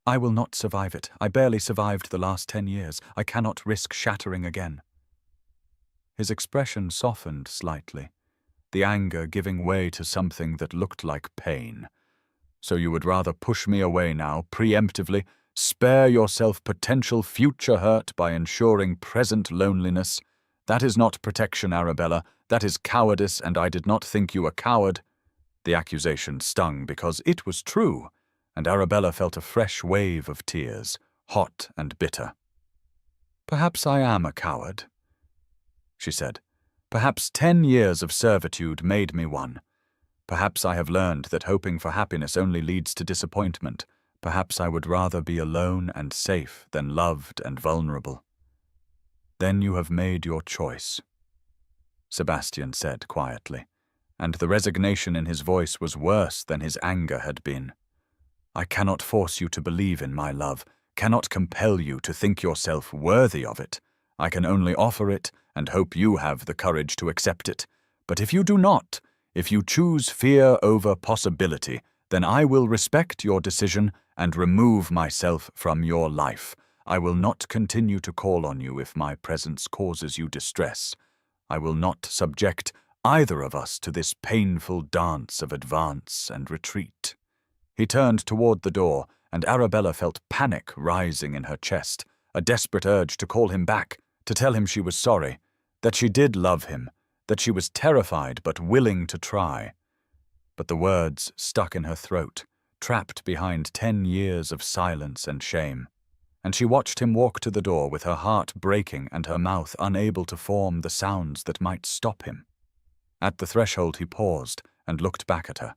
I will not survive it. I barely survived the last 10 years. I cannot risk shattering again. His expression softened slightly, the anger giving way to something that looked like pain. So you would rather push me away now, preemptively, spare yourself potential future hurt by ensuring present loneliness? That is not protection, Arabella. That is cowardice, and I did not think you a coward. The accusation stung because it was true, and Arabella felt a fresh wave of tears, hot and bitter. Perhaps I am a coward, she said. Perhaps 10 years of servitude made me one. Perhaps I have learned that hoping for happiness only leads to disappointment. Perhaps I would rather be alone and safe than loved and vulnerable. Then you have made your choice, Sebastian said quietly, and the resignation in his voice was worse than his anger had been. I cannot force you to believe in my love, cannot compel you to think yourself worthy of it. I can only offer it and hope you have the courage to accept it. But if you do not, if you choose fear over possibility, then I will respect your decision and remove myself from your life. I will not continue to call on you if my presence causes you distress. I will not subject either of us to this painful dance of advance and retreat. He turned toward the door, and Arabella felt panic rising in her chest, a desperate urge to call him back, to tell him she was sorry, that she did love him, that she was terrified but willing to try. But the words stuck in her throat, trapped behind 10 years of silence and shame, and she watched him walk to the door with her heart breaking and her mouth unable to form the sounds that might stop him. At the threshold he paused and looked back at her,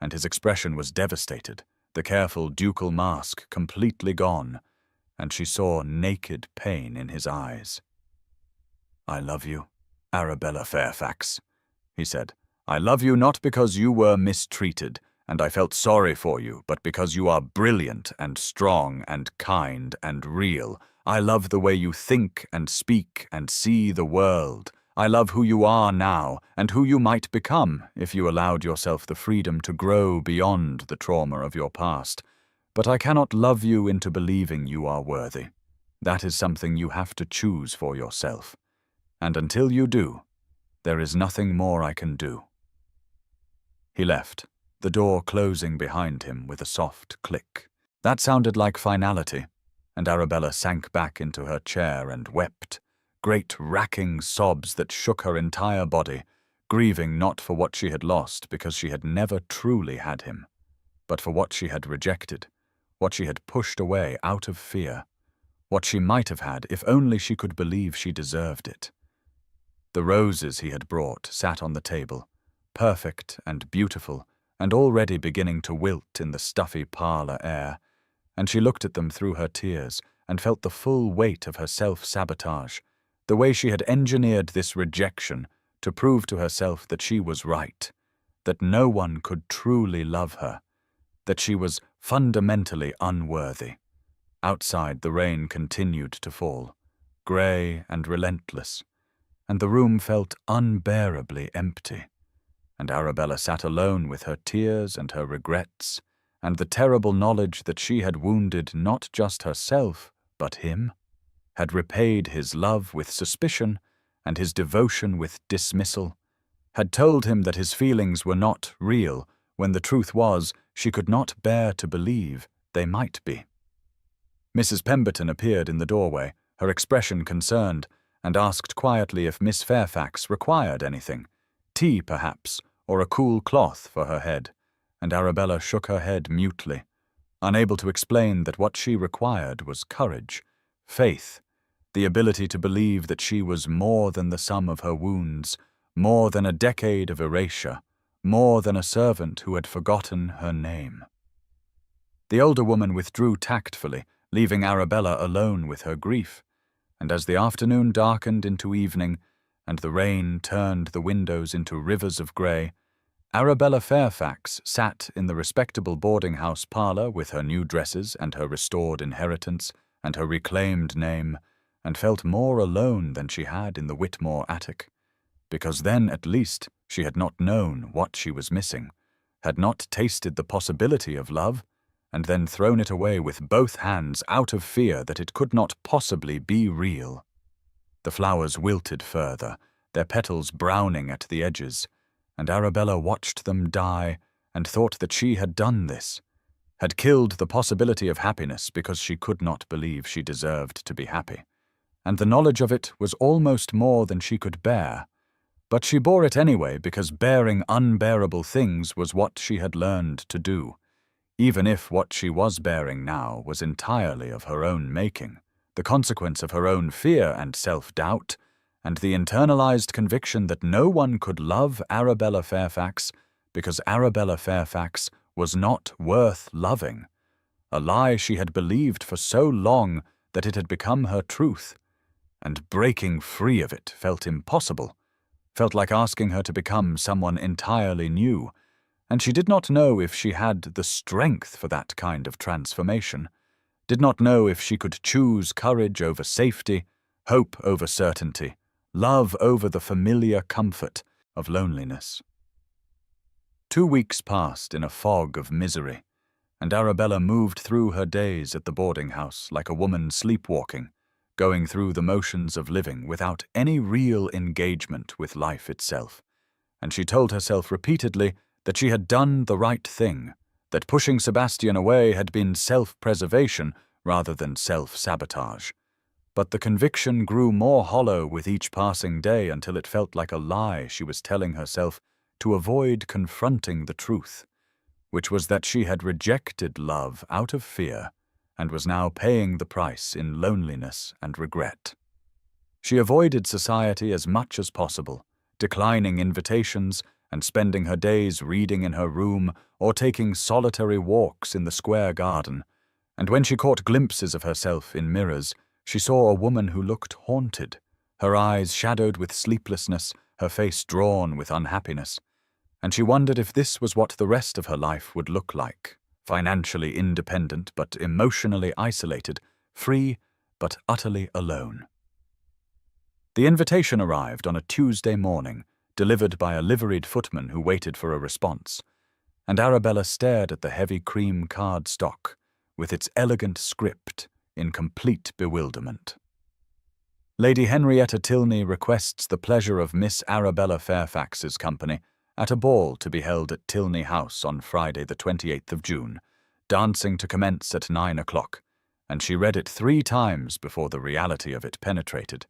and his expression was devastated, the careful ducal mask completely gone, and she saw naked pain in his eyes. I love you, Arabella Fairfax, he said. I love you not because you were mistreated, and I felt sorry for you, but because you are brilliant and strong and kind and real. I love the way you think and speak and see the world. I love who you are now and who you might become if you allowed yourself the freedom to grow beyond the trauma of your past. But I cannot love you into believing you are worthy. That is something you have to choose for yourself. And until you do, there is nothing more I can do. He left, the door closing behind him with a soft click. That sounded like finality, and Arabella sank back into her chair and wept, great racking sobs that shook her entire body, grieving not for what she had lost because she had never truly had him, but for what she had rejected, what she had pushed away out of fear, what she might have had if only she could believe she deserved it. The roses he had brought sat on the table, perfect and beautiful, and already beginning to wilt in the stuffy parlor air, and she looked at them through her tears and felt the full weight of her self-sabotage, the way she had engineered this rejection to prove to herself that she was right, that no one could truly love her, that she was fundamentally unworthy. Outside, the rain continued to fall, grey and relentless, and the room felt unbearably empty, and Arabella sat alone with her tears and her regrets, and the terrible knowledge that she had wounded not just herself, but him, had repaid his love with suspicion and his devotion with dismissal, had told him that his feelings were not real, when the truth was she could not bear to believe they might be. Mrs. Pemberton appeared in the doorway, her expression concerned, and asked quietly if Miss Fairfax required anything, tea perhaps, or a cool cloth for her head, and Arabella shook her head mutely, unable to explain that what she required was courage, faith, the ability to believe that she was more than the sum of her wounds, more than a decade of erasure, more than a servant who had forgotten her name. The older woman withdrew tactfully, leaving Arabella alone with her grief, and as the afternoon darkened into evening, and the rain turned the windows into rivers of grey, Arabella Fairfax sat in the respectable boarding-house parlour with her new dresses and her restored inheritance and her reclaimed name, and felt more alone than she had in the Whitmore attic, because then at least she had not known what she was missing, had not tasted the possibility of love, and then thrown it away with both hands out of fear that it could not possibly be real. The flowers wilted further, their petals browning at the edges, and Arabella watched them die and thought that she had done this, had killed the possibility of happiness because she could not believe she deserved to be happy. And the knowledge of it was almost more than she could bear. But she bore it anyway because bearing unbearable things was what she had learned to do, even if what she was bearing now was entirely of her own making, the consequence of her own fear and self-doubt, and the internalized conviction that no one could love Arabella Fairfax because Arabella Fairfax was not worth loving, a lie she had believed for so long that it had become her truth, and breaking free of it felt impossible, felt like asking her to become someone entirely new, and she did not know if she had the strength for that kind of transformation, did not know if she could choose courage over safety, hope over certainty, love over the familiar comfort of loneliness. 2 weeks passed in a fog of misery, and Arabella moved through her days at the boarding house like a woman sleepwalking, going through the motions of living without any real engagement with life itself. And she told herself repeatedly that she had done the right thing, that pushing Sebastian away had been self-preservation rather than self-sabotage. But the conviction grew more hollow with each passing day until it felt like a lie she was telling herself to avoid confronting the truth, which was that she had rejected love out of fear and was now paying the price in loneliness and regret. She avoided society as much as possible, declining invitations and spending her days reading in her room or taking solitary walks in the square garden, and when she caught glimpses of herself in mirrors, she saw a woman who looked haunted, her eyes shadowed with sleeplessness, her face drawn with unhappiness, and she wondered if this was what the rest of her life would look like, financially independent but emotionally isolated, free but utterly alone. The invitation arrived on a Tuesday morning, delivered by a liveried footman who waited for a response, and Arabella stared at the heavy cream card stock, with its elegant script, in complete bewilderment. Lady Henrietta Tilney requests the pleasure of Miss Arabella Fairfax's company at a ball to be held at Tilney House on Friday the 28th of June, dancing to commence at 9 o'clock, and she read it 3 times before the reality of it penetrated,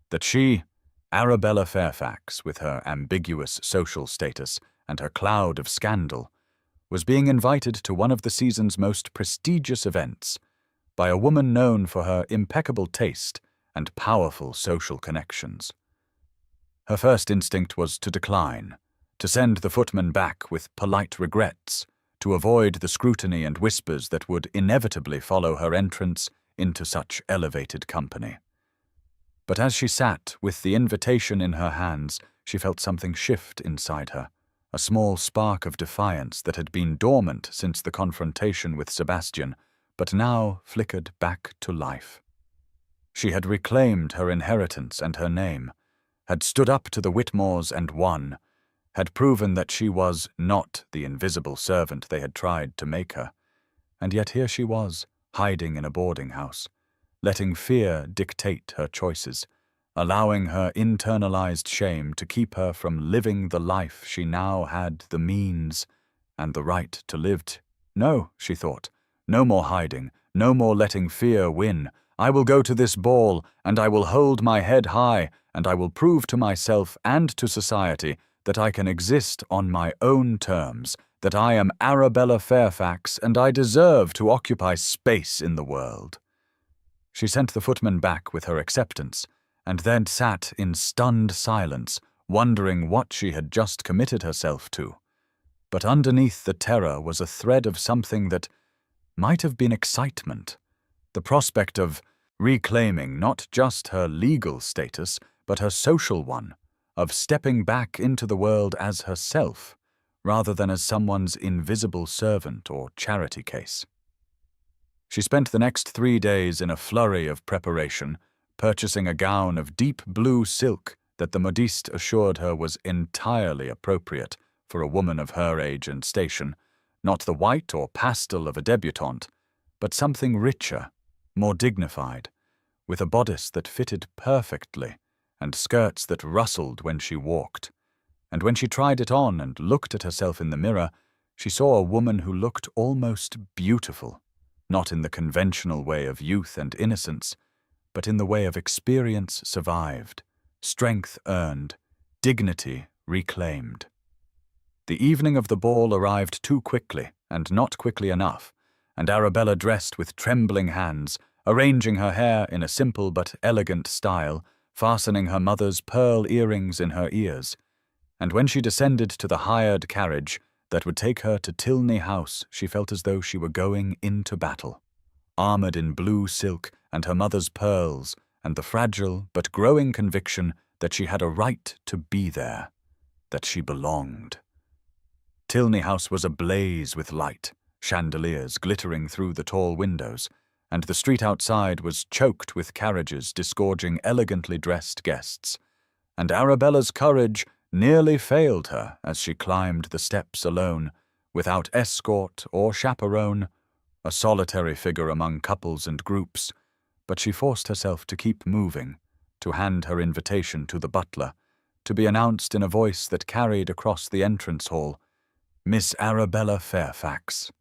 that she, Arabella Fairfax, with her ambiguous social status and her cloud of scandal, was being invited to one of the season's most prestigious events by a woman known for her impeccable taste and powerful social connections. Her first instinct was to decline, to send the footman back with polite regrets, to avoid the scrutiny and whispers that would inevitably follow her entrance into such elevated company. But as she sat with the invitation in her hands, she felt something shift inside her, a small spark of defiance that had been dormant since the confrontation with Sebastian, but now flickered back to life. She had reclaimed her inheritance and her name, had stood up to the Whitmores and won, had proven that she was not the invisible servant they had tried to make her, and yet here she was, hiding in a boarding house, letting fear dictate her choices, allowing her internalized shame to keep her from living the life she now had the means and the right to live. No, she thought, no more hiding, no more letting fear win. I will go to this ball, and I will hold my head high, and I will prove to myself and to society that I can exist on my own terms, that I am Arabella Fairfax, and I deserve to occupy space in the world. She sent the footman back with her acceptance, and then sat in stunned silence, wondering what she had just committed herself to. But underneath the terror was a thread of something that might have been excitement, the prospect of reclaiming not just her legal status, but her social one, of stepping back into the world as herself, rather than as someone's invisible servant or charity case. She spent the next 3 days in a flurry of preparation, purchasing a gown of deep blue silk that the modiste assured her was entirely appropriate for a woman of her age and station, not the white or pastel of a debutante, but something richer, more dignified, with a bodice that fitted perfectly and skirts that rustled when she walked. And when she tried it on and looked at herself in the mirror, she saw a woman who looked almost beautiful, not in the conventional way of youth and innocence, but in the way of experience survived, strength earned, dignity reclaimed. The evening of the ball arrived too quickly, and not quickly enough, and Arabella dressed with trembling hands, arranging her hair in a simple but elegant style, fastening her mother's pearl earrings in her ears. And when she descended to the hired carriage that would take her to Tilney House, she felt as though she were going into battle, armored in blue silk and her mother's pearls, and the fragile but growing conviction that she had a right to be there, that she belonged. Tilney House was ablaze with light, chandeliers glittering through the tall windows, and the street outside was choked with carriages disgorging elegantly dressed guests. And Arabella's courage nearly failed her as she climbed the steps alone, without escort or chaperone, a solitary figure among couples and groups, but she forced herself to keep moving, to hand her invitation to the butler, to be announced in a voice that carried across the entrance hall, "Miss Arabella Fairfax."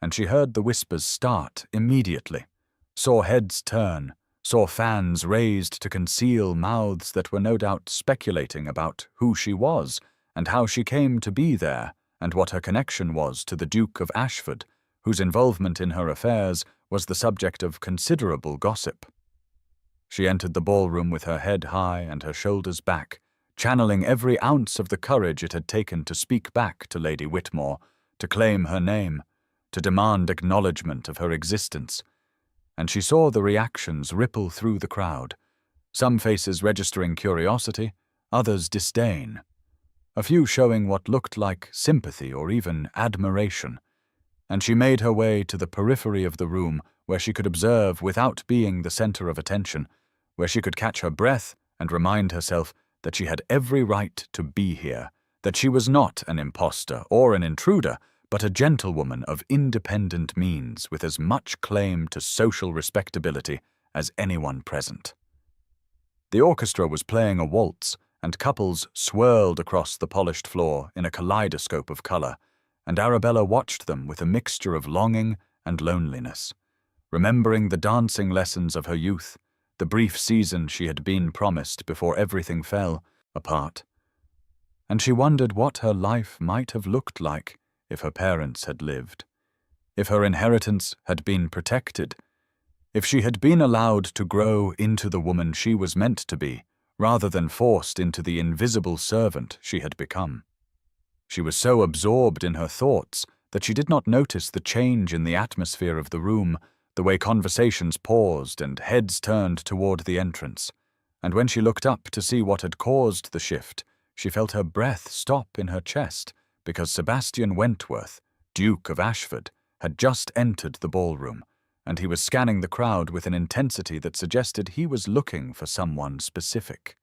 And she heard the whispers start immediately, saw heads turn, saw fans raised to conceal mouths that were no doubt speculating about who she was and how she came to be there and what her connection was to the Duke of Ashford, whose involvement in her affairs was the subject of considerable gossip. She entered the ballroom with her head high and her shoulders back, channeling every ounce of the courage it had taken to speak back to Lady Whitmore, to claim her name, to demand acknowledgement of her existence. And she saw the reactions ripple through the crowd, some faces registering curiosity, others disdain, a few showing what looked like sympathy or even admiration. And she made her way to the periphery of the room where she could observe without being the center of attention, where she could catch her breath and remind herself that she had every right to be here, that she was not an impostor or an intruder, but a gentlewoman of independent means with as much claim to social respectability as anyone present. The orchestra was playing a waltz, and couples swirled across the polished floor in a kaleidoscope of color, and Arabella watched them with a mixture of longing and loneliness, remembering the dancing lessons of her youth, the brief season she had been promised before everything fell apart. And she wondered what her life might have looked like if her parents had lived, if her inheritance had been protected, if she had been allowed to grow into the woman she was meant to be, rather than forced into the invisible servant she had become. She was so absorbed in her thoughts that she did not notice the change in the atmosphere of the room, the way conversations paused and heads turned toward the entrance. And when she looked up to see what had caused the shift, she felt her breath stop in her chest, because Sebastian Wentworth, Duke of Ashford, had just entered the ballroom, and he was scanning the crowd with an intensity that suggested he was looking for someone specific.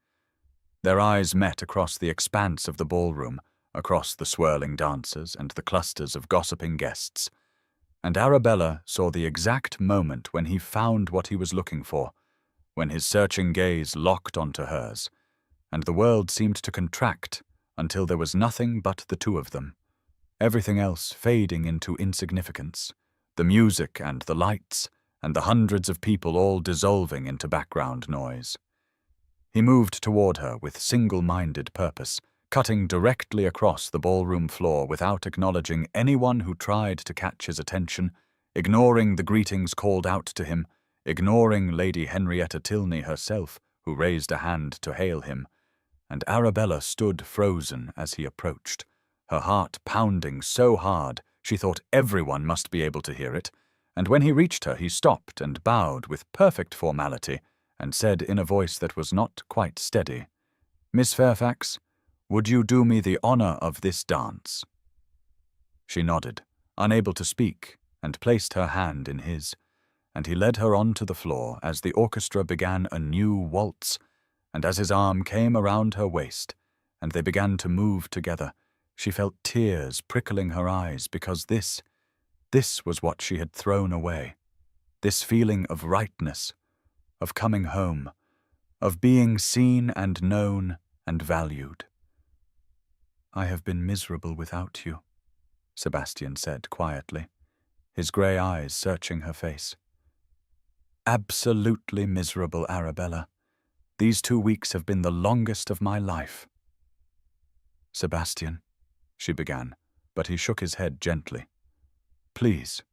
Their eyes met across the expanse of the ballroom, across the swirling dancers and the clusters of gossiping guests, and Arabella saw the exact moment when he found what he was looking for, when his searching gaze locked onto hers, and the world seemed to contract until there was nothing but the two of them, everything else fading into insignificance, the music and the lights, and the hundreds of people all dissolving into background noise. He moved toward her with single-minded purpose, cutting directly across the ballroom floor without acknowledging anyone who tried to catch his attention, ignoring the greetings called out to him, ignoring Lady Henrietta Tilney herself, who raised a hand to hail him, and Arabella stood frozen as he approached, her heart pounding so hard she thought everyone must be able to hear it, and when he reached her he stopped and bowed with perfect formality, and said in a voice that was not quite steady, "Miss Fairfax, would you do me the honor of this dance?" She nodded, unable to speak, and placed her hand in his, and he led her onto the floor as the orchestra began a new waltz, and as his arm came around her waist, and they began to move together, She felt tears prickling her eyes because this was what she had thrown away. This feeling of rightness, of coming home, of being seen and known and valued. "I have been miserable without you," Sebastian said quietly, his grey eyes searching her face. "Absolutely miserable, Arabella. These 2 weeks have been the longest of my life." "Sebastian," she began, but he shook his head gently. "Please,"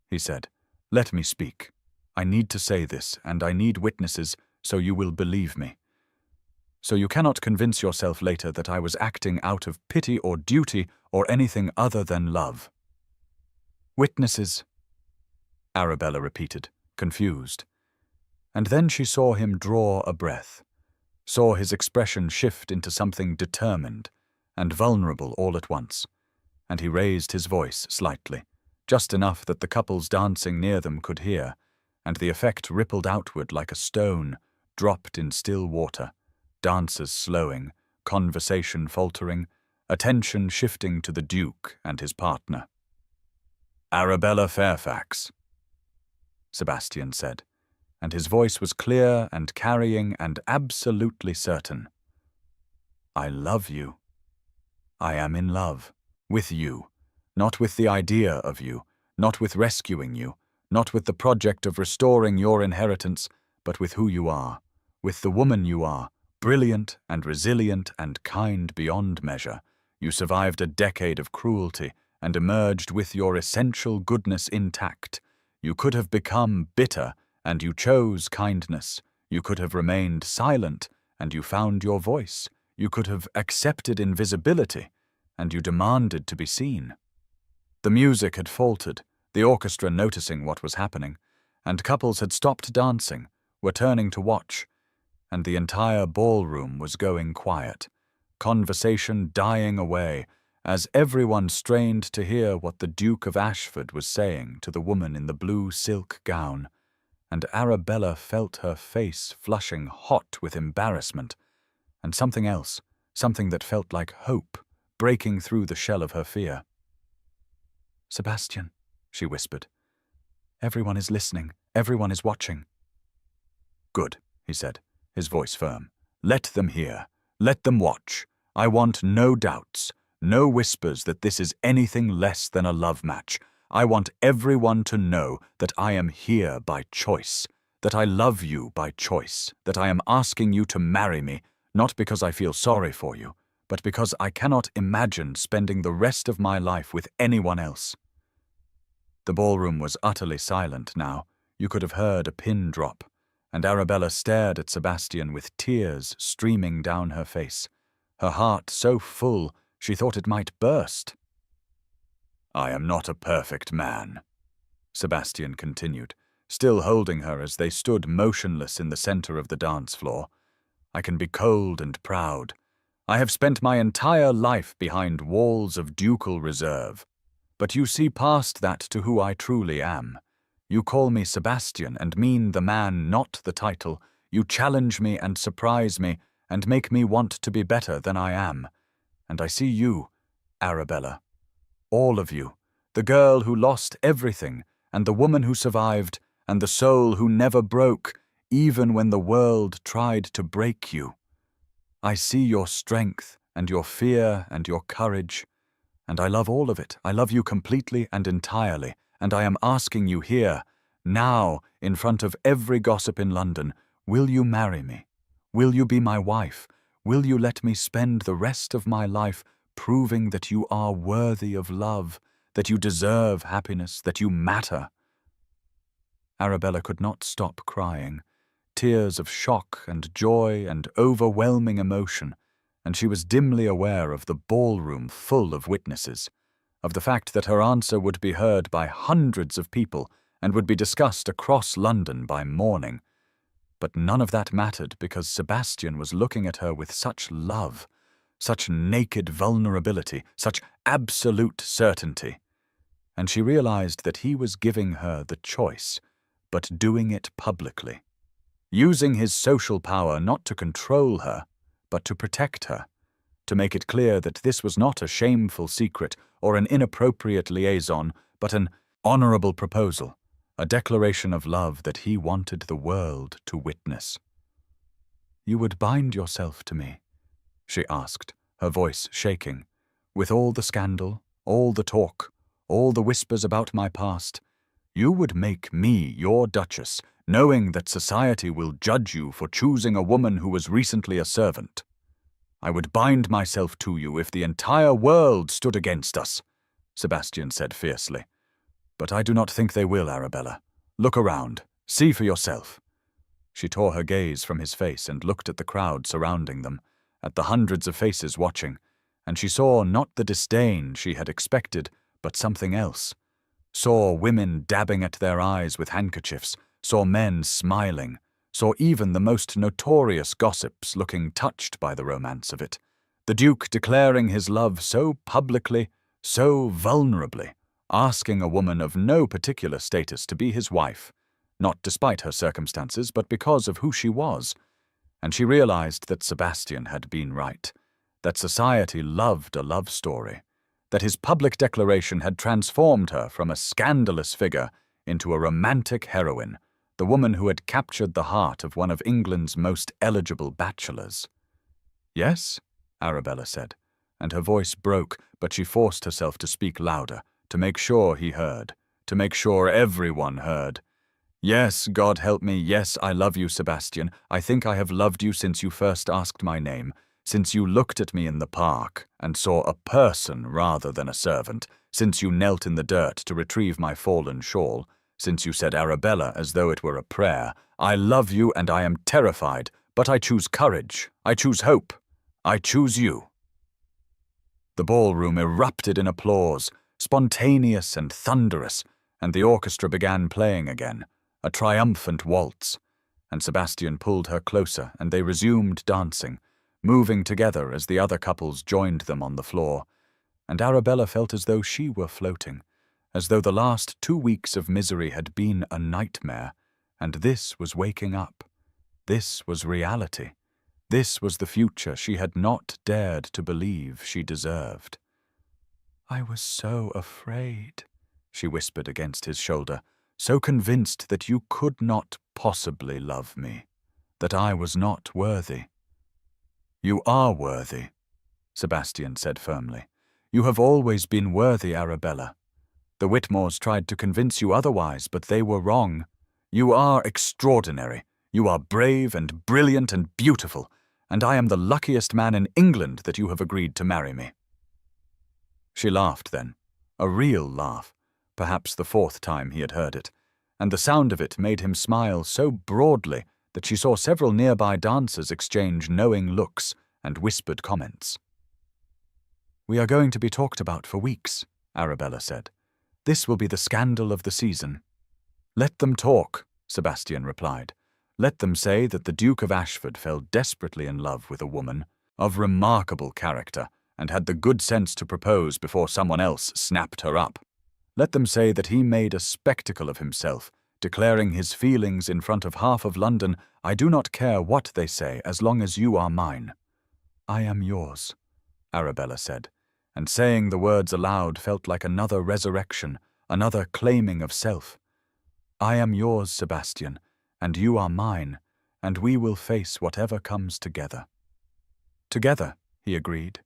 he said, "let me speak. I need to say this, and I need witnesses so you will believe me. So you cannot convince yourself later that I was acting out of pity or duty or anything other than love." "Witnesses," Arabella repeated, confused. And then she saw him draw a breath, saw his expression shift into something determined and vulnerable all at once, and he raised his voice slightly, just enough that the couples dancing near them could hear, and the effect rippled outward like a stone dropped in still water, dancers slowing, conversation faltering, attention shifting to the Duke and his partner. "Arabella Fairfax," Sebastian said, and his voice was clear and carrying and absolutely certain. "I love you. I am in love. With you. Not with the idea of you, not with rescuing you, not with the project of restoring your inheritance, but with who you are, with the woman you are, brilliant and resilient and kind beyond measure. You survived a decade of cruelty and emerged with your essential goodness intact. You could have become bitter, and you chose kindness. You could have remained silent, and you found your voice. You could have accepted invisibility, and you demanded to be seen." The music had faltered, the orchestra noticing what was happening, and couples had stopped dancing, were turning to watch, and the entire ballroom was going quiet, conversation dying away, as everyone strained to hear what the Duke of Ashford was saying to the woman in the blue silk gown, and Arabella felt her face flushing hot with embarrassment, and something else, something that felt like hope, breaking through the shell of her fear. "Sebastian," she whispered, "everyone is listening, everyone is watching." "Good," he said, his voice firm. "Let them hear. Let them watch. I want no doubts, no whispers that this is anything less than a love match. I want everyone to know that I am here by choice, that I love you by choice, that I am asking you to marry me, not because I feel sorry for you, but because I cannot imagine spending the rest of my life with anyone else." The ballroom was utterly silent now. You could have heard a pin drop, and Arabella stared at Sebastian with tears streaming down her face, her heart so full she thought it might burst. "I am not a perfect man," Sebastian continued, still holding her as they stood motionless in the center of the dance floor. "I can be cold and proud. I have spent my entire life behind walls of ducal reserve. But you see past that to who I truly am. You call me Sebastian and mean the man, not the title. You challenge me and surprise me and make me want to be better than I am. And I see you, Arabella. All of you. The girl who lost everything, and the woman who survived, and the soul who never broke, even when the world tried to break you. I see your strength and your fear and your courage, and I love all of it. I love you completely and entirely, and I am asking you here, now, in front of every gossip in London, will you marry me? Will you be my wife? Will you let me spend the rest of my life proving that you are worthy of love, that you deserve happiness, that you matter?" Arabella could not stop crying. Tears of shock and joy and overwhelming emotion, and she was dimly aware of the ballroom full of witnesses, of the fact that her answer would be heard by hundreds of people and would be discussed across London by morning. But none of that mattered because Sebastian was looking at her with such love, such naked vulnerability, such absolute certainty. And she realized that he was giving her the choice, but doing it publicly, using his social power not to control her, but to protect her, to make it clear that this was not a shameful secret or an inappropriate liaison, but an honorable proposal, a declaration of love that he wanted the world to witness. "You would bind yourself to me?" she asked, her voice shaking. "With all the scandal, all the talk, all the whispers about my past, you would make me your duchess, knowing that society will judge you for choosing a woman who was recently a servant. I would bind myself to you if the entire world stood against us," Sebastian said fiercely. "But I do not think they will, Arabella. Look around. See for yourself." She tore her gaze from his face and looked at the crowd surrounding them, at the hundreds of faces watching, and she saw not the disdain she had expected, but something else. Saw women dabbing at their eyes with handkerchiefs, saw men smiling, saw even the most notorious gossips looking touched by the romance of it. The Duke declaring his love so publicly, so vulnerably, asking a woman of no particular status to be his wife, not despite her circumstances, but because of who she was. And she realized that Sebastian had been right, that society loved a love story, that his public declaration had transformed her from a scandalous figure into a romantic heroine, the woman who had captured the heart of one of England's most eligible bachelors. "Yes?" Arabella said, and her voice broke, but she forced herself to speak louder, to make sure he heard, to make sure everyone heard. "Yes, God help me, yes, I love you, Sebastian. I think I have loved you since you first asked my name, since you looked at me in the park and saw a person rather than a servant, since you knelt in the dirt to retrieve my fallen shawl, since you said Arabella as though it were a prayer. I love you and I am terrified, but I choose courage, I choose hope, I choose you." The ballroom erupted in applause, spontaneous and thunderous, and the orchestra began playing again, a triumphant waltz, and Sebastian pulled her closer and they resumed dancing, moving together as the other couples joined them on the floor, and Arabella felt as though she were floating, as though the last 2 weeks of misery had been a nightmare, and this was waking up. This was reality. This was the future she had not dared to believe she deserved. "I was so afraid," she whispered against his shoulder, "so convinced that you could not possibly love me, that I was not worthy." "You are worthy," Sebastian said firmly. "You have always been worthy, Arabella. The Whitmores tried to convince you otherwise, but they were wrong. You are extraordinary. You are brave and brilliant and beautiful, and I am the luckiest man in England that you have agreed to marry me." She laughed then, a real laugh, perhaps the 4th time he had heard it, and the sound of it made him smile so broadly that she saw several nearby dancers exchange knowing looks and whispered comments. "We are going to be talked about for weeks," Arabella said. "This will be the scandal of the season." "Let them talk," Sebastian replied. "Let them say that the Duke of Ashford fell desperately in love with a woman of remarkable character and had the good sense to propose before someone else snapped her up. Let them say that he made a spectacle of himself, declaring his feelings in front of half of London. I do not care what they say as long as you are mine." "I am yours," Arabella said, and saying the words aloud felt like another resurrection, another claiming of self. "I am yours, Sebastian, and you are mine, and we will face whatever comes together." "Together," he agreed,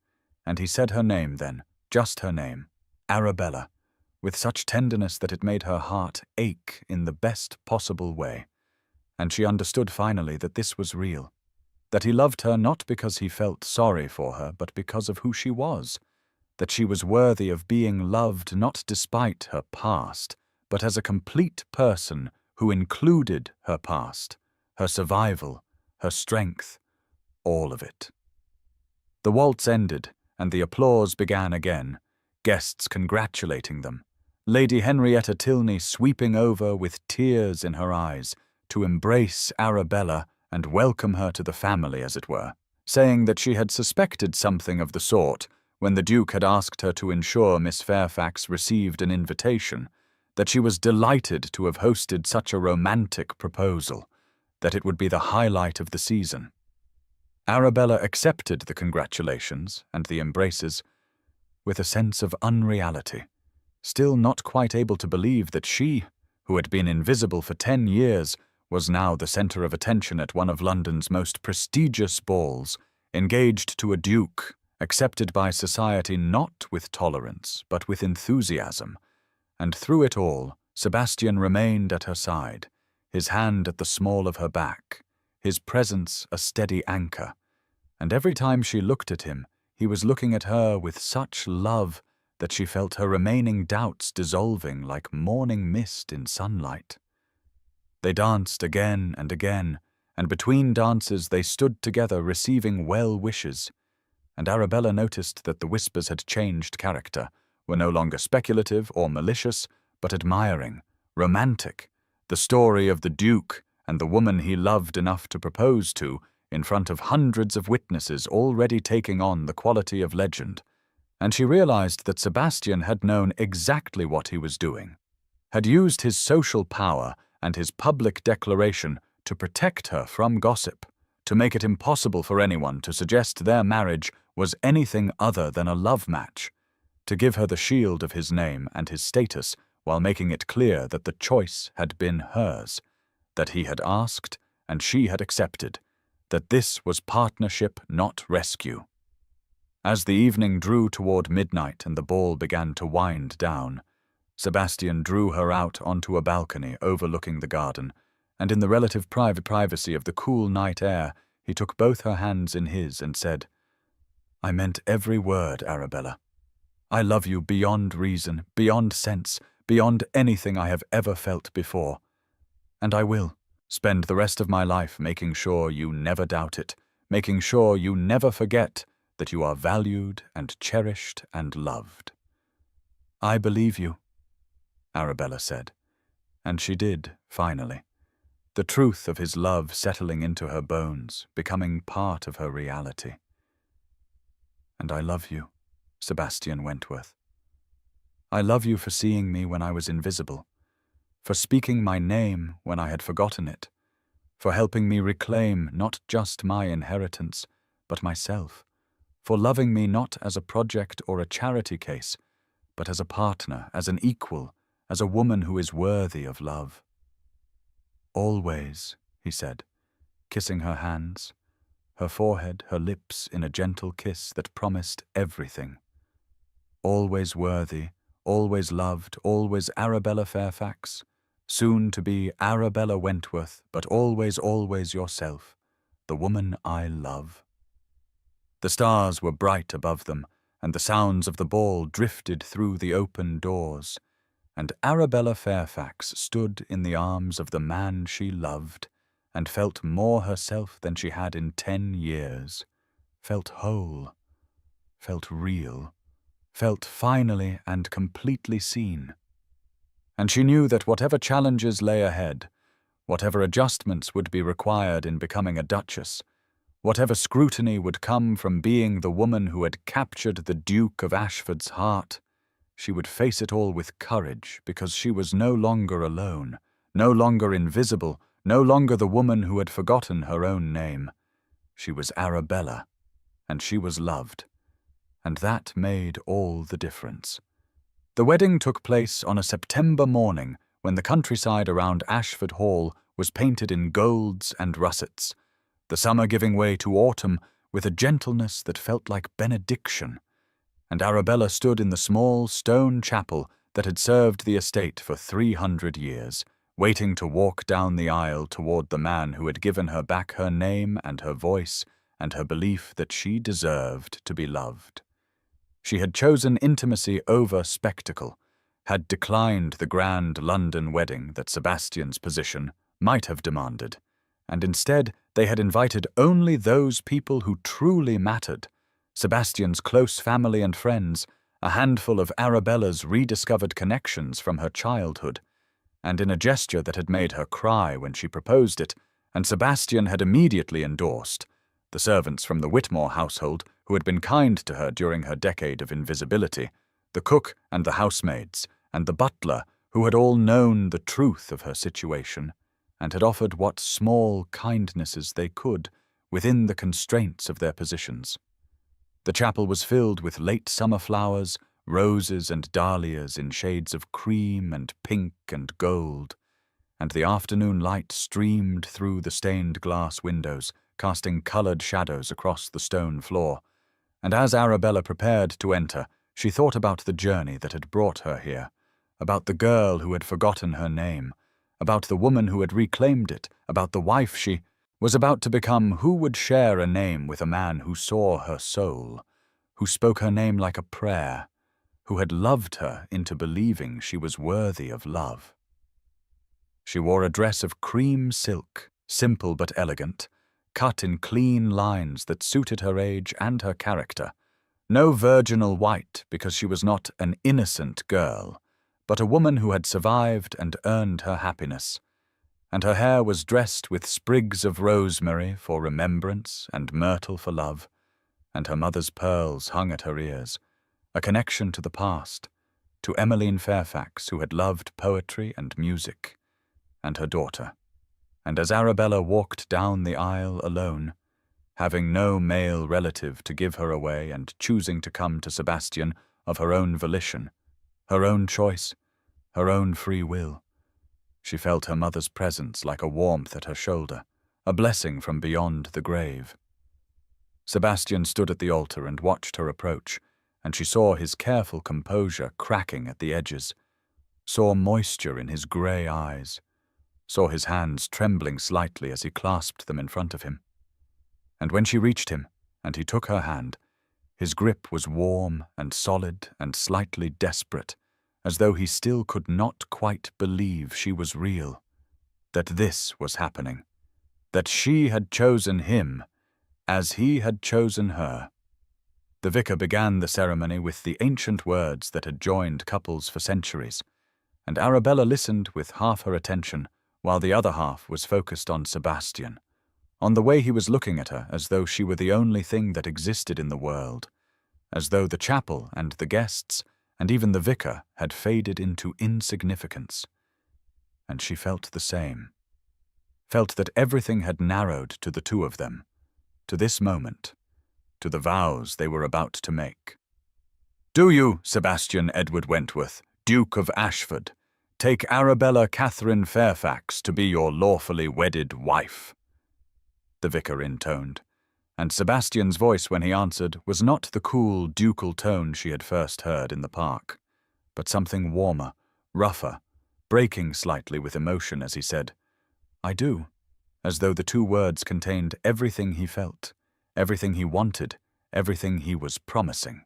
and he said her name then, just her name, Arabella, with such tenderness that it made her heart ache in the best possible way, and she understood finally that this was real, that he loved her not because he felt sorry for her, but because of who she was, that she was worthy of being loved not despite her past, but as a complete person who included her past, her survival, her strength, all of it. The waltz ended, and the applause began again, guests congratulating them. Lady Henrietta Tilney sweeping over with tears in her eyes to embrace Arabella and welcome her to the family, as it were, saying that she had suspected something of the sort when the Duke had asked her to ensure Miss Fairfax received an invitation, that she was delighted to have hosted such a romantic proposal, that it would be the highlight of the season. Arabella accepted the congratulations and the embraces with a sense of unreality, still not quite able to believe that she, who had been invisible for 10 years, was now the center of attention at one of London's most prestigious balls, engaged to a duke, accepted by society not with tolerance but with enthusiasm. And through it all, Sebastian remained at her side, his hand at the small of her back, his presence a steady anchor. And every time she looked at him, he was looking at her with such love that she felt her remaining doubts dissolving like morning mist in sunlight. They danced again and again, and between dances they stood together receiving well wishes. And Arabella noticed that the whispers had changed character, were no longer speculative or malicious, but admiring, romantic, the story of the Duke and the woman he loved enough to propose to, in front of hundreds of witnesses already taking on the quality of legend. And she realized that Sebastian had known exactly what he was doing, had used his social power and his public declaration to protect her from gossip, to make it impossible for anyone to suggest their marriage was anything other than a love match, to give her the shield of his name and his status while making it clear that the choice had been hers, that he had asked and she had accepted, that this was partnership, not rescue. As the evening drew toward midnight and the ball began to wind down, Sebastian drew her out onto a balcony overlooking the garden, and in the relative privacy of the cool night air, he took both her hands in his and said, "I meant every word, Arabella. I love you beyond reason, beyond sense, beyond anything I have ever felt before. And I will spend the rest of my life making sure you never doubt it, making sure you never forget that you are valued and cherished and loved." "I believe you," Arabella said. And she did, finally. The truth of his love settling into her bones, becoming part of her reality. "And I love you, Sebastian Wentworth. I love you for seeing me when I was invisible, for speaking my name when I had forgotten it, for helping me reclaim not just my inheritance, but myself, for loving me not as a project or a charity case, but as a partner, as an equal, as a woman who is worthy of love." "Always," he said, kissing her hands, her forehead, her lips in a gentle kiss that promised everything. "Always worthy, always loved, always Arabella Fairfax, soon to be Arabella Wentworth, but always, always yourself, the woman I love." The stars were bright above them, and the sounds of the ball drifted through the open doors, and Arabella Fairfax stood in the arms of the man she loved, and felt more herself than she had in 10 years, felt whole, felt real, felt finally and completely seen. And she knew that whatever challenges lay ahead, whatever adjustments would be required in becoming a duchess, whatever scrutiny would come from being the woman who had captured the Duke of Ashford's heart, she would face it all with courage because she was no longer alone, no longer invisible, no longer the woman who had forgotten her own name. She was Arabella, and she was loved, and that made all the difference. The wedding took place on a September morning when the countryside around Ashford Hall was painted in golds and russets, the summer giving way to autumn with a gentleness that felt like benediction, and Arabella stood in the small stone chapel that had served the estate for 300 years, waiting to walk down the aisle toward the man who had given her back her name and her voice and her belief that she deserved to be loved. She had chosen intimacy over spectacle, had declined the grand London wedding that Sebastian's position might have demanded, and instead they had invited only those people who truly mattered, Sebastian's close family and friends, a handful of Arabella's rediscovered connections from her childhood, and in a gesture that had made her cry when she proposed it, and Sebastian had immediately endorsed, the servants from the Whitmore household who had been kind to her during her decade of invisibility, the cook and the housemaids, and the butler who had all known the truth of her situation, and had offered what small kindnesses they could, within the constraints of their positions. The chapel was filled with late summer flowers, roses and dahlias in shades of cream and pink and gold, and the afternoon light streamed through the stained glass windows, casting colored shadows across the stone floor. And as Arabella prepared to enter, she thought about the journey that had brought her here, about the girl who had forgotten her name, about the woman who had reclaimed it, about the wife she was about to become, who would share a name with a man who saw her soul, who spoke her name like a prayer, who had loved her into believing she was worthy of love. She wore a dress of cream silk, simple but elegant, cut in clean lines that suited her age and her character. No virginal white, because she was not an innocent girl, but a woman who had survived and earned her happiness. And her hair was dressed with sprigs of rosemary for remembrance and myrtle for love, and her mother's pearls hung at her ears, a connection to the past, to Emmeline Fairfax, who had loved poetry and music, and her daughter. And as Arabella walked down the aisle alone, having no male relative to give her away and choosing to come to Sebastian of her own volition, her own choice, her own free will, she felt her mother's presence like a warmth at her shoulder, a blessing from beyond the grave. Sebastian stood at the altar and watched her approach, and she saw his careful composure cracking at the edges, saw moisture in his grey eyes, saw his hands trembling slightly as he clasped them in front of him. And when she reached him, and he took her hand, his grip was warm and solid and slightly desperate, as though he still could not quite believe she was real, that this was happening, that she had chosen him as he had chosen her. The vicar began the ceremony with the ancient words that had joined couples for centuries, and Arabella listened with half her attention, while the other half was focused on Sebastian, on the way he was looking at her as though she were the only thing that existed in the world, as though the chapel and the guests and even the vicar had faded into insignificance. And she felt the same, felt that everything had narrowed to the two of them, to this moment, to the vows they were about to make. "Do you, Sebastian Edward Wentworth, Duke of Ashford, take Arabella Catherine Fairfax to be your lawfully wedded wife?" the vicar intoned, and Sebastian's voice when he answered was not the cool, ducal tone she had first heard in the park, but something warmer, rougher, breaking slightly with emotion as he said, "I do," as though the two words contained everything he felt, everything he wanted, everything he was promising.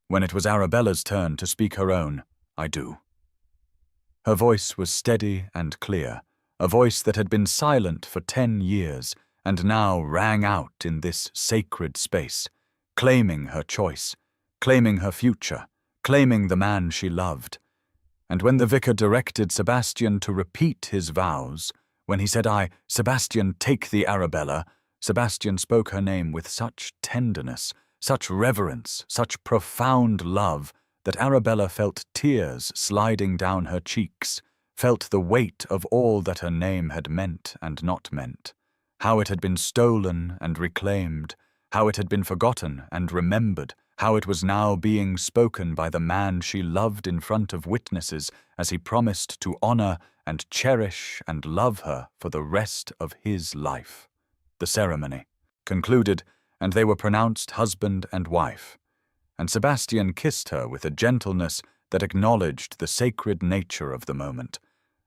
When it was Arabella's turn to speak her own, "I do." Her voice was steady and clear, a voice that had been silent for 10 years and now rang out in this sacred space, claiming her choice, claiming her future, claiming the man she loved. And when the vicar directed Sebastian to repeat his vows, when he said, Sebastian, take the Arabella," Sebastian spoke her name with such tenderness, such reverence, such profound love, that Arabella felt tears sliding down her cheeks, felt the weight of all that her name had meant and not meant, how it had been stolen and reclaimed, how it had been forgotten and remembered, how it was now being spoken by the man she loved in front of witnesses as he promised to honor and cherish and love her for the rest of his life. The ceremony concluded, and they were pronounced husband and wife, and Sebastian kissed her with a gentleness that acknowledged the sacred nature of the moment,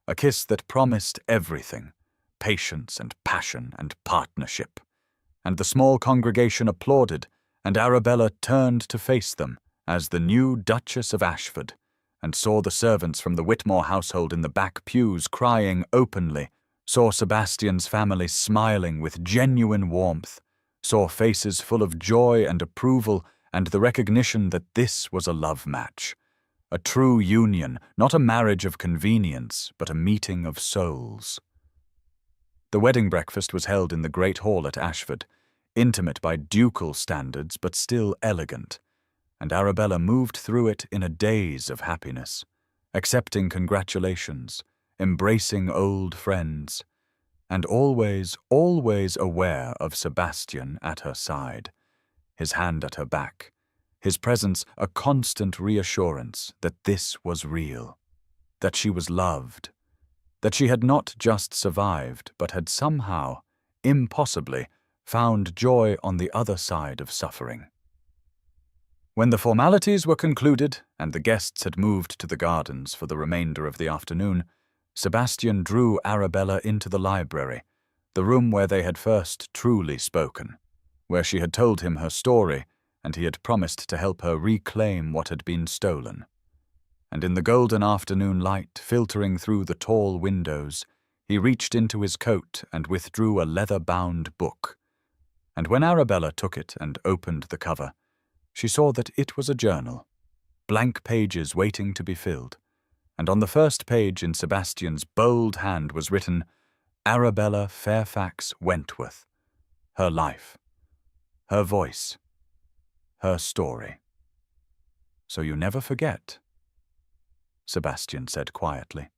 a kiss that promised everything, patience and passion and partnership. And the small congregation applauded, and Arabella turned to face them as the new Duchess of Ashford, and saw the servants from the Whitmore household in the back pews crying openly, saw Sebastian's family smiling with genuine warmth, saw faces full of joy and approval and the recognition that this was a love match, a true union, not a marriage of convenience, but a meeting of souls. The wedding breakfast was held in the great hall at Ashford, intimate by ducal standards but still elegant, and Arabella moved through it in a daze of happiness, accepting congratulations, embracing old friends, and always, always aware of Sebastian at her side, his hand at her back, his presence a constant reassurance that this was real, that she was loved, that she had not just survived but had somehow, impossibly, found joy on the other side of suffering. When the formalities were concluded and the guests had moved to the gardens for the remainder of the afternoon, Sebastian drew Arabella into the library, the room where they had first truly spoken, where she had told him her story and he had promised to help her reclaim what had been stolen. And in the golden afternoon light filtering through the tall windows, he reached into his coat and withdrew a leather-bound book. And when Arabella took it and opened the cover, she saw that it was a journal, blank pages waiting to be filled, and on the first page in Sebastian's bold hand was written, Arabella Fairfax Wentworth, her life, her voice, her story. So you never forget, Sebastian said quietly.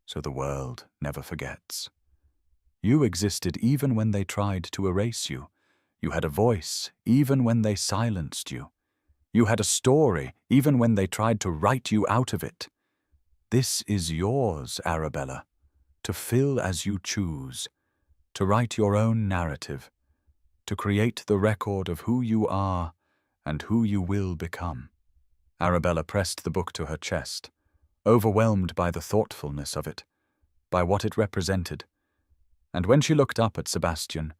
So the world never forgets. You existed even when they tried to erase you. You had a voice even when they silenced you. You had a story even when they tried to write you out of it. This is yours, Arabella, to fill as you choose, to write your own narrative, to create the record of who you are and who you will become. Arabella pressed the book to her chest, overwhelmed by the thoughtfulness of it, by what it represented. And when she looked up at Sebastian,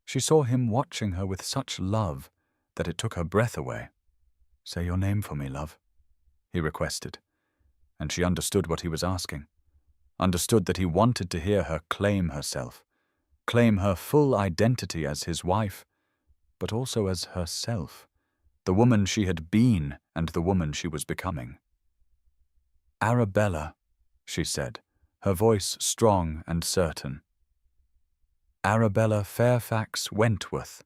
she saw him watching her with such love that it took her breath away. Say your name for me, love, he requested, and she understood what he was asking, understood that he wanted to hear her claim herself, claim her full identity as his wife, but also as herself, the woman she had been and the woman she was becoming. Arabella, she said, her voice strong and certain. Arabella Fairfax Wentworth,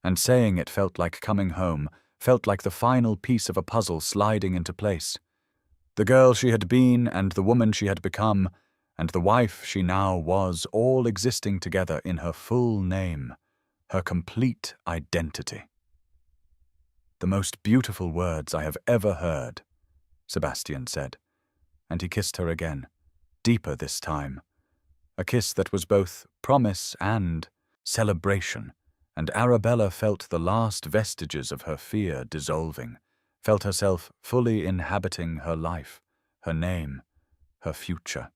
and saying it felt like coming home, felt like the final piece of a puzzle sliding into place. The girl she had been and the woman she had become, and the wife she now was, all existing together in her full name, her complete identity. The most beautiful words I have ever heard, Sebastian said, and he kissed her again, deeper this time, a kiss that was both promise and celebration, and Arabella felt the last vestiges of her fear dissolving, felt herself fully inhabiting her life, her name, her future.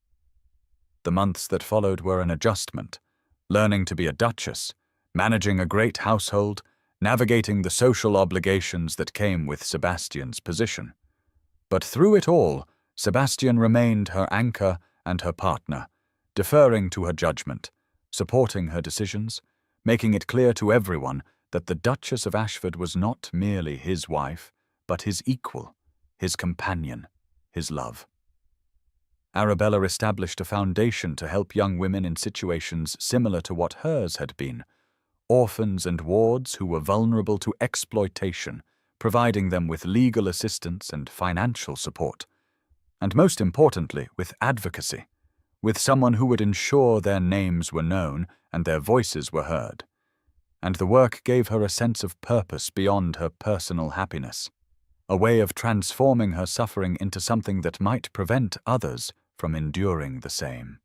The months that followed were an adjustment, learning to be a duchess, managing a great household, navigating the social obligations that came with Sebastian's position. But through it all, Sebastian remained her anchor and her partner, deferring to her judgment, supporting her decisions, making it clear to everyone that the Duchess of Ashford was not merely his wife, but his equal, his companion, his love. Arabella established a foundation to help young women in situations similar to what hers had been, orphans and wards who were vulnerable to exploitation, providing them with legal assistance and financial support, and most importantly, with advocacy, with someone who would ensure their names were known and their voices were heard. And the work gave her a sense of purpose beyond her personal happiness, a way of transforming her suffering into something that might prevent others from enduring the same.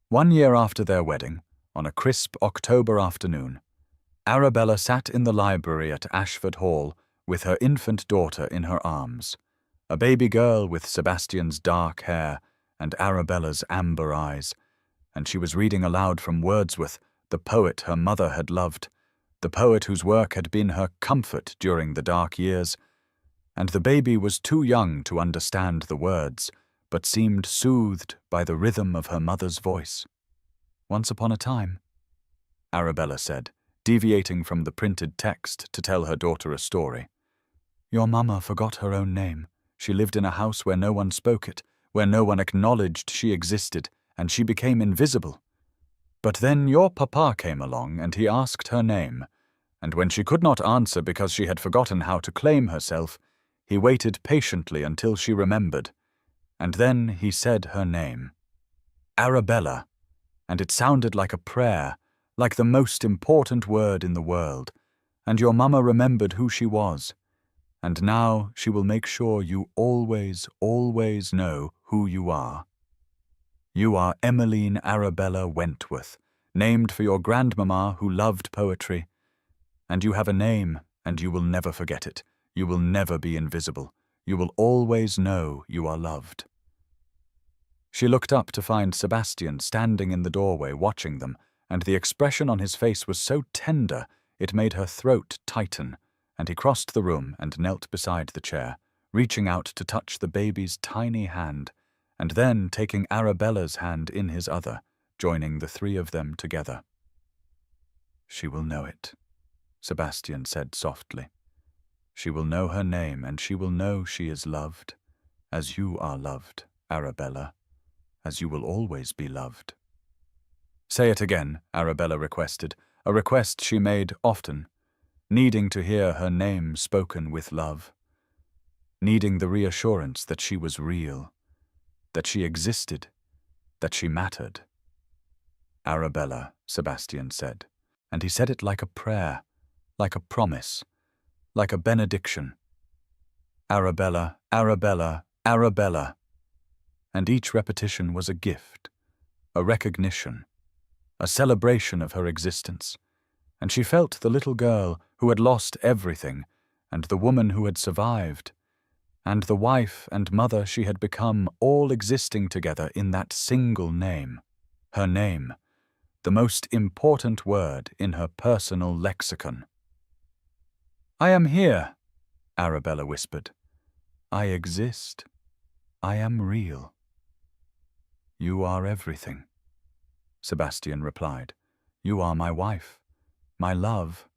1 year after their wedding, on a crisp October afternoon, Arabella sat in the library at Ashford Hall with her infant daughter in her arms, a baby girl with Sebastian's dark hair and Arabella's amber eyes, and she was reading aloud from Wordsworth, the poet her mother had loved, the poet whose work had been her comfort during the dark years, and the baby was too young to understand the words, but seemed soothed by the rhythm of her mother's voice. Once upon a time, Arabella said, deviating from the printed text to tell her daughter a story. Your mamma forgot her own name. She lived in a house where no one spoke it, where no one acknowledged she existed, and she became invisible. But then your papa came along and he asked her name, and when she could not answer because she had forgotten how to claim herself, he waited patiently until she remembered, and then he said her name. Arabella, and it sounded like a prayer, like the most important word in the world, and your mama remembered who she was. And now she will make sure you always, always know who you are. You are Emmeline Arabella Wentworth, named for your grandmama who loved poetry. And you have a name, and you will never forget it. You will never be invisible. You will always know you are loved. She looked up to find Sebastian standing in the doorway watching them, and the expression on his face was so tender it made her throat tighten, and he crossed the room and knelt beside the chair, reaching out to touch the baby's tiny hand, and then taking Arabella's hand in his other, joining the three of them together. "She will know it," Sebastian said softly. "She will know her name, and she will know she is loved, as you are loved, Arabella, as you will always be loved." "Say it again," Arabella requested, a request she made often, needing to hear her name spoken with love, needing the reassurance that she was real, that she existed, that she mattered. "Arabella," Sebastian said, and he said it like a prayer, like a promise, like a benediction. "Arabella, Arabella, Arabella." And each repetition was a gift, a recognition, a celebration of her existence, and she felt the little girl who had lost everything, and the woman who had survived, and the wife and mother she had become, all existing together in that single name, her name, the most important word in her personal lexicon. "I am here," Arabella whispered. "I exist. I am real." "You are everything," Sebastian replied. "You are my wife, my love,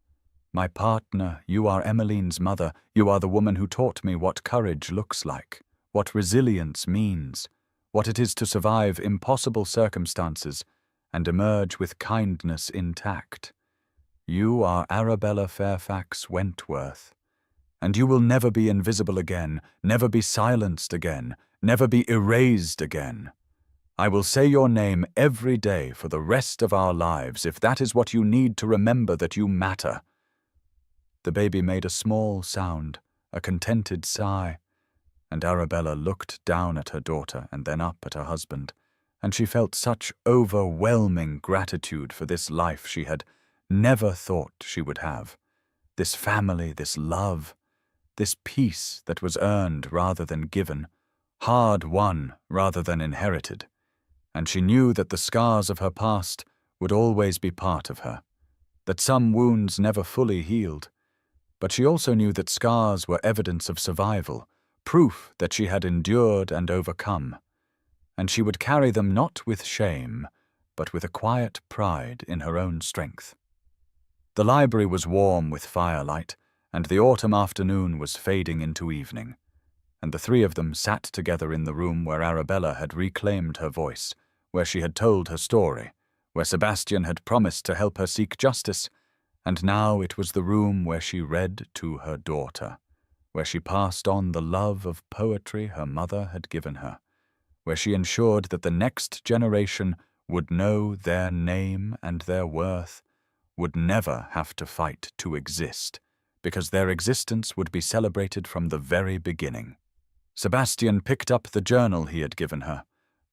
my partner. You are Emmeline's mother. You are the woman who taught me what courage looks like, what resilience means, what it is to survive impossible circumstances and emerge with kindness intact. You are Arabella Fairfax Wentworth, and you will never be invisible again, never be silenced again, never be erased again. I will say your name every day for the rest of our lives if that is what you need to remember that you matter." The baby made a small sound, a contented sigh, and Arabella looked down at her daughter and then up at her husband, and she felt such overwhelming gratitude for this life she had never thought she would have, this family, this love, this peace that was earned rather than given, hard won rather than inherited. And she knew that the scars of her past would always be part of her, that some wounds never fully healed. But she also knew that scars were evidence of survival, proof that she had endured and overcome. And she would carry them not with shame, but with a quiet pride in her own strength. The library was warm with firelight, and the autumn afternoon was fading into evening, and the three of them sat together in the room where Arabella had reclaimed her voice, where she had told her story, where Sebastian had promised to help her seek justice, and now it was the room where she read to her daughter, where she passed on the love of poetry her mother had given her, where she ensured that the next generation would know their name and their worth, would never have to fight to exist, because their existence would be celebrated from the very beginning. Sebastian picked up the journal he had given her,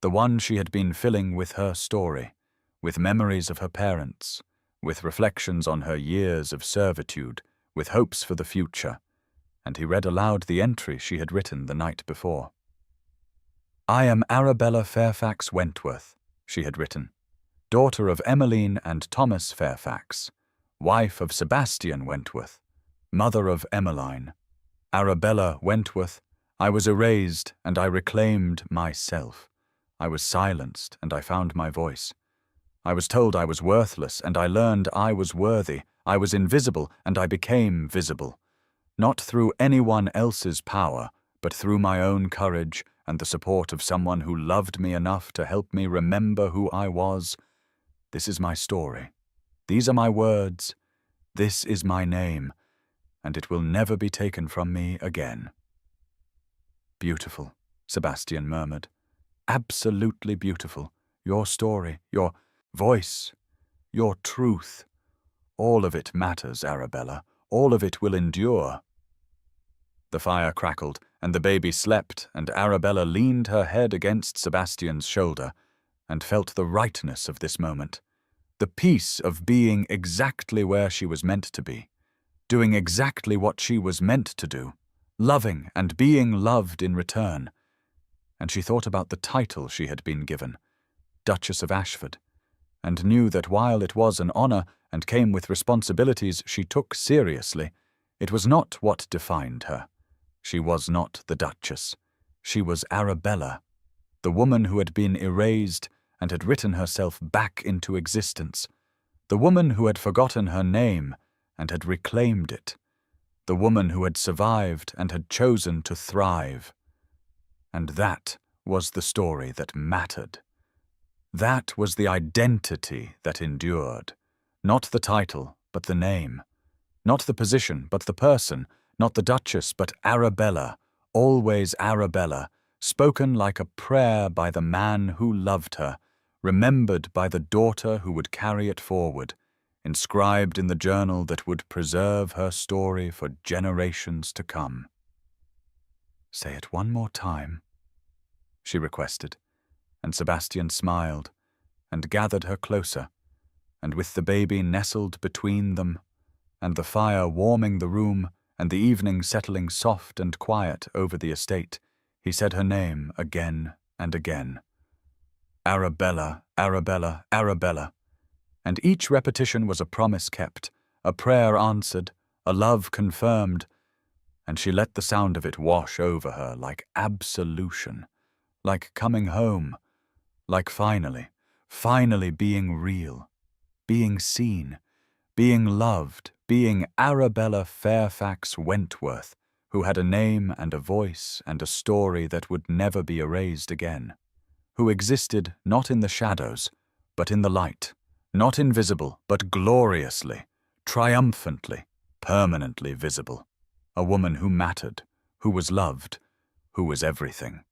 the one she had been filling with her story, with memories of her parents, with reflections on her years of servitude, with hopes for the future, and he read aloud the entry she had written the night before. "I am Arabella Fairfax Wentworth," she had written, "daughter of Emmeline and Thomas Fairfax, wife of Sebastian Wentworth, mother of Emmeline. Arabella Wentworth, I was erased and I reclaimed myself. I was silenced and I found my voice. I was told I was worthless and I learned I was worthy. I was invisible and I became visible. Not through anyone else's power, but through my own courage and the support of someone who loved me enough to help me remember who I was. This is my story. These are my words. This is my name, and it will never be taken from me again." "Beautiful," Sebastian murmured. "Absolutely beautiful. Your story, your..." voice, your truth. All of it matters, Arabella. All of it will endure. The fire crackled, and the baby slept, and Arabella leaned her head against Sebastian's shoulder and felt the rightness of this moment, the peace of being exactly where she was meant to be, doing exactly what she was meant to do, loving and being loved in return. And she thought about the title she had been given, Duchess of Ashford, and knew that while it was an honor and came with responsibilities she took seriously, it was not what defined her. She was not the Duchess. She was Arabella, the woman who had been erased and had written herself back into existence, the woman who had forgotten her name and had reclaimed it, the woman who had survived and had chosen to thrive. And that was the story that mattered. That was the identity that endured. Not the title, but the name. Not the position, but the person. Not the Duchess, but Arabella, always Arabella, spoken like a prayer by the man who loved her, remembered by the daughter who would carry it forward, inscribed in the journal that would preserve her story for generations to come. "Say it one more time," she requested, and Sebastian smiled and gathered her closer, and with the baby nestled between them, and the fire warming the room, and the evening settling soft and quiet over the estate, he said her name again and again. Arabella, Arabella, Arabella. And each repetition was a promise kept, a prayer answered, a love confirmed, and she let the sound of it wash over her like absolution, like coming home, like finally being real, being seen, being loved, being Arabella Fairfax Wentworth, who had a name and a voice and a story that would never be erased again, who existed not in the shadows, but in the light, not invisible, but gloriously, triumphantly, permanently visible, a woman who mattered, who was loved, who was everything.